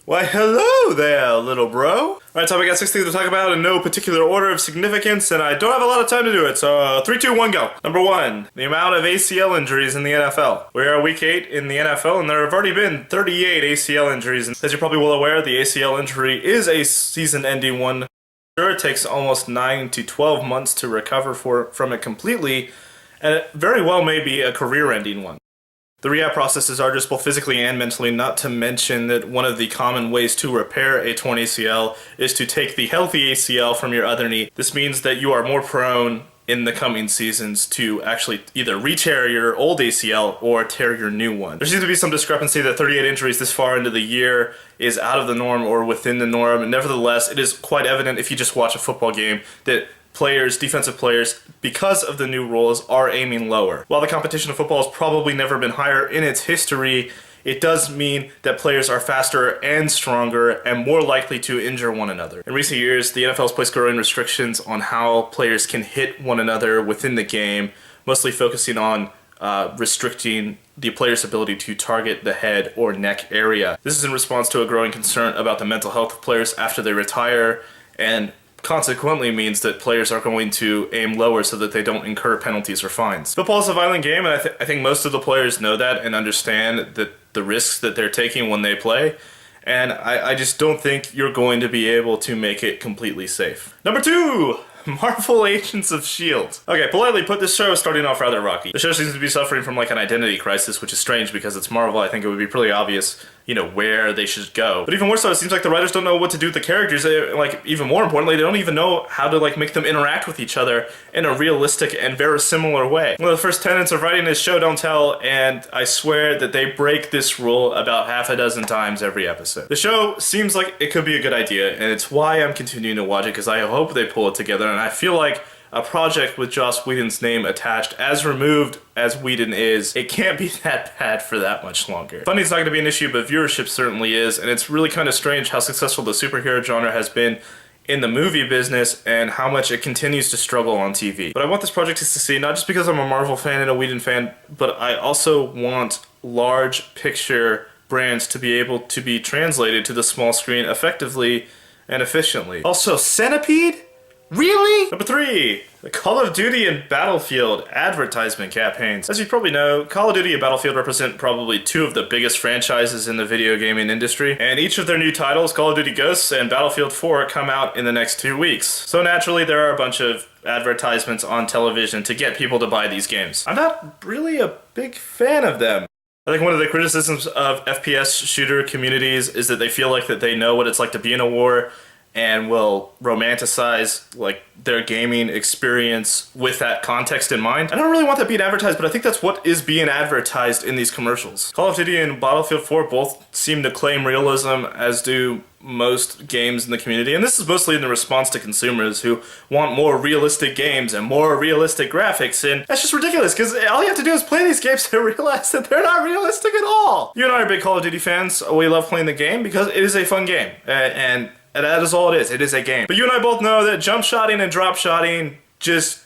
Why, hello there, little bro. Alright, Tom, I got 6 things to talk about in no particular order of significance, and I don't have a lot of time to do it, so 3, 2, 1, go. Number 1, the amount of ACL injuries in the NFL. We are week 8 in the NFL, and there have already been 38 ACL injuries. And as you're probably well aware, the ACL injury is a season-ending one. Sure, it takes almost 9 to 12 months to recover from it completely, and it very well may be a career-ending one. The rehab process is arduous both physically and mentally, not to mention that one of the common ways to repair a torn ACL is to take the healthy ACL from your other knee. This means that you are more prone in the coming seasons to actually either re-tear your old ACL or tear your new one. There seems to be some discrepancy that 38 injuries this far into the year is out of the norm or within the norm. Nevertheless, it is quite evident if you just watch a football game that players, defensive players, because of the new rules, are aiming lower. While the competition of football has probably never been higher in its history, it does mean that players are faster and stronger and more likely to injure one another. In recent years, the NFL has placed growing restrictions on how players can hit one another within the game, mostly focusing on restricting the player's ability to target the head or neck area. This is in response to a growing concern about the mental health of players after they retire, and consequently means that players are going to aim lower so that they don't incur penalties or fines. Football is a violent game, and I think most of the players know that and understand that the risks that they're taking when they play, and I just don't think you're going to be able to make it completely safe. Number 2! Marvel Agents of S.H.I.E.L.D. Okay, politely put, this show is starting off rather rocky. The show seems to be suffering from like an identity crisis, which is strange because it's Marvel. I think it would be pretty obvious, you know, where they should go. But even more so, it seems like the writers don't know what to do with the characters. Like, even more importantly, they don't even know how to like make them interact with each other in a realistic and verisimilar way. One of the first tenets of writing is show don't tell, and I swear that they break this rule about half a dozen times every episode. The show seems like it could be a good idea, and it's why I'm continuing to watch it, because I hope they pull it together, and I feel like a project with Joss Whedon's name attached, as removed as Whedon is, it can't be that bad for that much longer. Funding's not going to be an issue, but viewership certainly is, and it's really kind of strange how successful the superhero genre has been in the movie business and how much it continues to struggle on TV. But I want this project to succeed, not just because I'm a Marvel fan and a Whedon fan, but I also want large picture brands to be able to be translated to the small screen effectively and efficiently. Also, Centipede? Really? Number 3, the Call of Duty and Battlefield advertisement campaigns. As you probably know, Call of Duty and Battlefield represent probably 2 of the biggest franchises in the video gaming industry, and each of their new titles, Call of Duty Ghosts and Battlefield 4, come out in the next 2 weeks. So naturally, there are a bunch of advertisements on television to get people to buy these games. I'm not really a big fan of them. I think one of the criticisms of FPS shooter communities is that they feel like that they know what it's like to be in a war, and will romanticize like their gaming experience with that context in mind. I don't really want that being advertised, but I think that's what is being advertised in these commercials. Call of Duty and Battlefield 4 both seem to claim realism, as do most games in the community, and this is mostly in the response to consumers who want more realistic games and more realistic graphics, and that's just ridiculous, because all you have to do is play these games to realize that they're not realistic at all. You and I are big Call of Duty fans. We love playing the game because it is a fun game, and that is all it is. It is a game. But you and I both know that jump shotting and drop shotting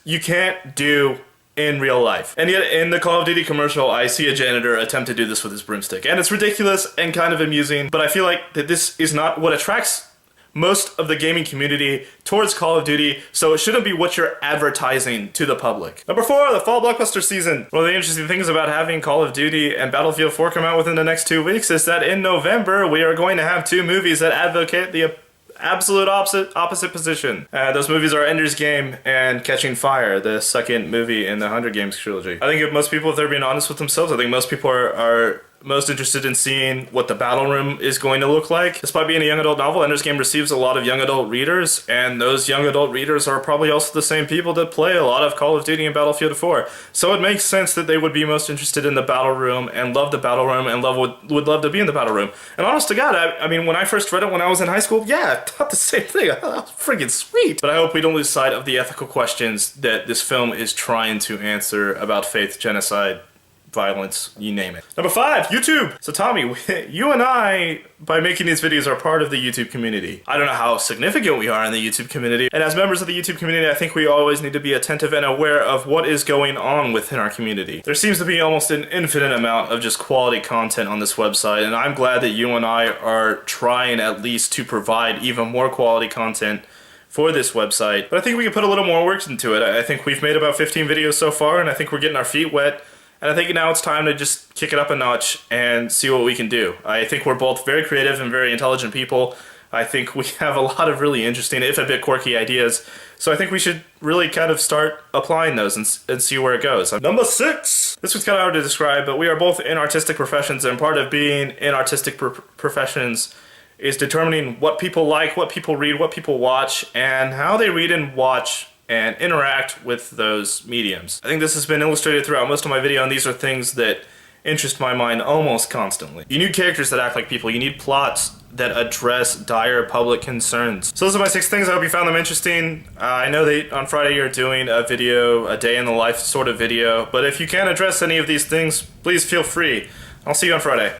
you can't do in real life. And yet in the Call of Duty commercial, I see a janitor attempt to do this with his broomstick. And it's ridiculous and kind of amusing, but I feel like that this is not what attracts most of the gaming community towards Call of Duty, so it shouldn't be what you're advertising to the public. Number 4, the fall blockbuster season. One of the interesting things about having Call of Duty and Battlefield 4 come out within the next 2 weeks is that in November, we are going to have 2 movies that advocate the absolute opposite position. Those movies are Ender's Game and Catching Fire, the second movie in the Hunger Games trilogy. I think if most people, if they're being honest with themselves, I think most people are most interested in seeing what the battle room is going to look like. Despite being a young adult novel, Ender's Game receives a lot of young adult readers, and those young adult readers are probably also the same people that play a lot of Call of Duty and Battlefield 4. So it makes sense that they would be most interested in the battle room and love the battle room and would love to be in the battle room. And honest to God, I mean, when I first read it when I was in high school, yeah, I thought the same thing. I thought that was freaking sweet. But I hope we don't lose sight of the ethical questions that this film is trying to answer about faith, genocide, violence, you name it. Number 5, YouTube. So Tommy, you and I, by making these videos, are part of the YouTube community. I don't know how significant we are in the YouTube community, and as members of the YouTube community, I think we always need to be attentive and aware of what is going on within our community. There seems to be almost an infinite amount of just quality content on this website, and I'm glad that you and I are trying at least to provide even more quality content for this website. But I think we can put a little more work into it. I think we've made about 15 videos so far, and I think we're getting our feet wet. And I think now it's time to just kick it up a notch and see what we can do. I think we're both very creative and very intelligent people. I think we have a lot of really interesting, if a bit quirky ideas. So I think we should really kind of start applying those and see where it goes. Number 6! This was kind of hard to describe, but we are both in artistic professions, and part of being in artistic professions is determining what people like, what people read, what people watch, and how they read and watch and interact with those mediums. I think this has been illustrated throughout most of my video, and these are things that interest my mind almost constantly. You need characters that act like people. You need plots that address dire public concerns. So those are my 6 things. I hope you found them interesting. I know that on Friday you're doing a video, a day in the life sort of video, but if you can't address any of these things, please feel free. I'll see you on Friday.